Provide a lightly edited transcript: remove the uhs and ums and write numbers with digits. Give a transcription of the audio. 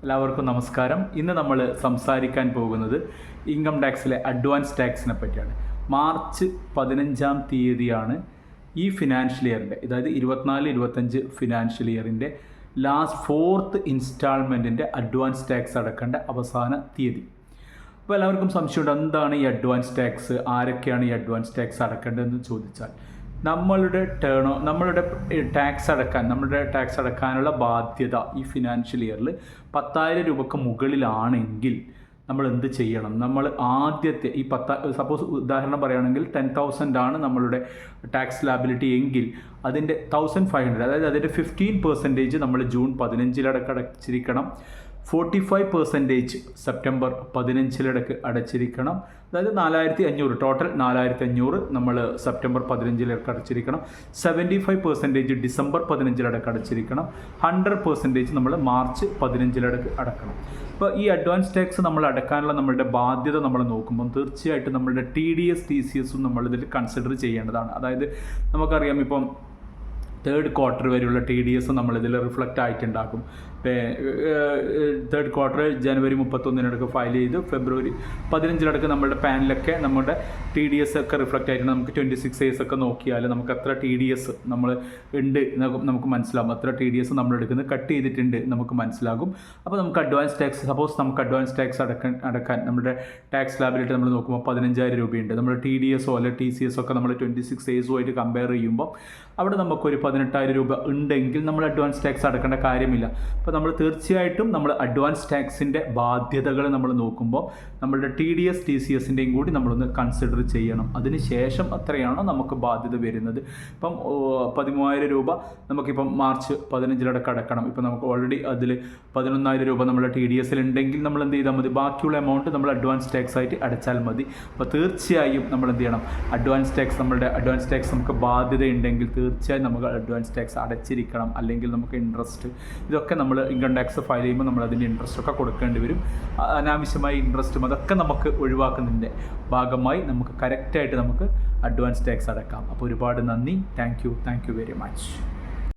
എല്ലാവർക്കും നമസ്കാരം. ഇന്ന് നമ്മൾ സംസാരിക്കാൻ പോകുന്നത് ഇൻകം ടാക്സിലെ അഡ്വാൻസ് ടാക്സിനെ പറ്റിയാണ്. മാർച്ച് 15-ാം തീയതിയാണ് ഈ ഫിനാൻഷ്യൽ ഇയറിൻ്റെ, അതായത് 24-25 ഫിനാൻഷ്യൽ ഇയറിൻ്റെ ലാസ്റ്റ് 4th ഇൻസ്റ്റാൾമെൻറ്റിൻ്റെ അഡ്വാൻസ് ടാക്സ് അടക്കേണ്ട അവസാന തീയതി. അപ്പോൾ എല്ലാവർക്കും സംശയമുണ്ട്, എന്താണ് ഈ അഡ്വാൻസ് ടാക്സ്, ആരൊക്കെയാണ് ഈ അഡ്വാൻസ് ടാക്സ് അടക്കേണ്ടതെന്ന് ചോദിച്ചാൽ, നമ്മളുടെ ടാക്സ് അടക്കാനുള്ള ബാധ്യത ഈ ഫിനാൻഷ്യൽ ഇയറിൽ 10,000 രൂപയ്ക്ക് മുകളിലാണെങ്കിൽ നമ്മൾ എന്ത് ചെയ്യണം? നമ്മൾ ആദ്യത്തെ ഈ സപ്പോസ് ഉദാഹരണം പറയുകയാണെങ്കിൽ 10,000 ആണ് നമ്മളുടെ ടാക്സ് ലാബിലിറ്റി എങ്കിൽ അതിൻ്റെ 1,500, അതായത് അതിൻ്റെ 15% നമ്മൾ ജൂൺ 15 അടച്ചിരിക്കണം. 45% സെപ്റ്റംബർ 15 അടച്ചിരിക്കണം. അതായത് 4,500, ടോട്ടൽ 4,500 നമ്മൾ സെപ്റ്റംബർ 15 അടച്ചിരിക്കണം. 75% ഡിസംബർ 15 അടച്ചിരിക്കണം. 100% നമ്മൾ മാർച്ച് 15 അടക്കണം. അപ്പോൾ ഈ അഡ്വാൻസ് ടാക്സ് നമ്മൾ അടക്കാനുള്ള നമ്മളുടെ ബാധ്യത നമ്മൾ നോക്കുമ്പം തീർച്ചയായിട്ടും നമ്മളുടെ TDS TCS നമ്മളിതിൽ കൺസിഡർ ചെയ്യേണ്ടതാണ്. അതായത് നമുക്കറിയാം, ഇപ്പം 3rd ക്വാർട്ടർ വരെയുള്ള TDS നമ്മളിതിൽ റിഫ്ലക്റ്റ് ആയിട്ടുണ്ടാകും. 3rd ക്വാർട്ടർ ജനുവരി 31 ഫയൽ ചെയ്ത് ഫെബ്രുവരി 15 നമ്മളുടെ പാനിലൊക്കെ നമ്മുടെ TDS ഒക്കെ റിഫ്ലക്റ്റ് ആയിട്ടുണ്ട്. നമുക്ക് 26 days ഒക്കെ നോക്കിയാൽ നമുക്ക് അത്ര TDS നമ്മൾ ഉണ്ട് നമുക്ക് മനസ്സിലാകും. അത്ര TDS നമ്മൾ എടുക്കുന്നത് കട്ട് ചെയ്തിട്ടുണ്ട് നമുക്ക് മനസ്സിലാകും. അപ്പോൾ നമുക്ക് അഡ്വാൻസ് ടാക്സ്, സപ്പോസ് നമുക്ക് അഡ്വാൻസ് ടാക്സ് അടക്കാൻ നമ്മുടെ ടാക്സ് ലാബിലിറ്റി നമ്മൾ നോക്കുമ്പോൾ 15,000 രൂപയുണ്ട്. നമ്മുടെ TDS അല്ലെങ്കിൽ TCS ഒക്കെ നമ്മൾ 26 days കമ്പയർ ചെയ്യുമ്പോൾ അവിടെ നമുക്കൊരു 18,000 രൂപ ഉണ്ടെങ്കിൽ നമ്മൾ അഡ്വാൻസ് ടാക്സ് അടക്കേണ്ട കാര്യമില്ല. അപ്പോൾ നമ്മൾ തീർച്ചയായിട്ടും നമ്മൾ അഡ്വാൻസ് ടാക്സിൻ്റെ ബാധ്യതകൾ നമ്മൾ നോക്കുമ്പോൾ നമ്മളുടെ TDS TCSൻ്റെയും കൂടി നമ്മളൊന്ന് കൺസിഡർ ചെയ്യണം. അതിനുശേഷം അത്രയാണോ നമുക്ക് ബാധ്യത വരുന്നത്. ഇപ്പം 13,000 രൂപ നമുക്കിപ്പം മാർച്ച് 15 അടക്കണം. ഇപ്പം നമുക്ക് ഓൾറെഡി അതിൽ 11,000 രൂപ നമ്മുടെ TDS ഉണ്ടെങ്കിൽ നമ്മൾ എന്ത് ചെയ്താൽ മതി? ബാക്കിയുള്ള എമൗണ്ട് നമ്മൾ അഡ്വാൻസ് ടാക്സ് ആയിട്ട് അടച്ചാൽ മതി. അപ്പോൾ തീർച്ചയായും നമ്മൾ എന്ത് ചെയ്യണം? നമ്മളുടെ അഡ്വാൻസ് ടാക്സ് നമുക്ക് ബാധ്യത ഉണ്ടെങ്കിൽ തീർച്ചയായും നമുക്ക് അഡ്വാൻസ് ടാക്സ് അടച്ചിരിക്കണം. അല്ലെങ്കിൽ നമുക്ക് ഇൻട്രസ്റ്റ്, ഇതൊക്കെ നമ്മൾ ഇൻകം ടാക്സ് ഫയൽ ചെയ്യുമ്പോൾ നമ്മൾ അതിൻ്റെ ഇൻട്രസ്റ്റ് ഒക്കെ കൊടുക്കേണ്ടി വരും. അനാവശ്യമായ ഇൻട്രസ്റ്റും അതൊക്കെ നമുക്ക് ഒഴിവാക്കുന്നതിൻ്റെ ഭാഗമായി നമുക്ക് കറക്റ്റായിട്ട് നമുക്ക് അഡ്വാൻസ് ടാക്സ് അടക്കാം. അപ്പോൾ ഒരുപാട് നന്ദി. Thank you very much.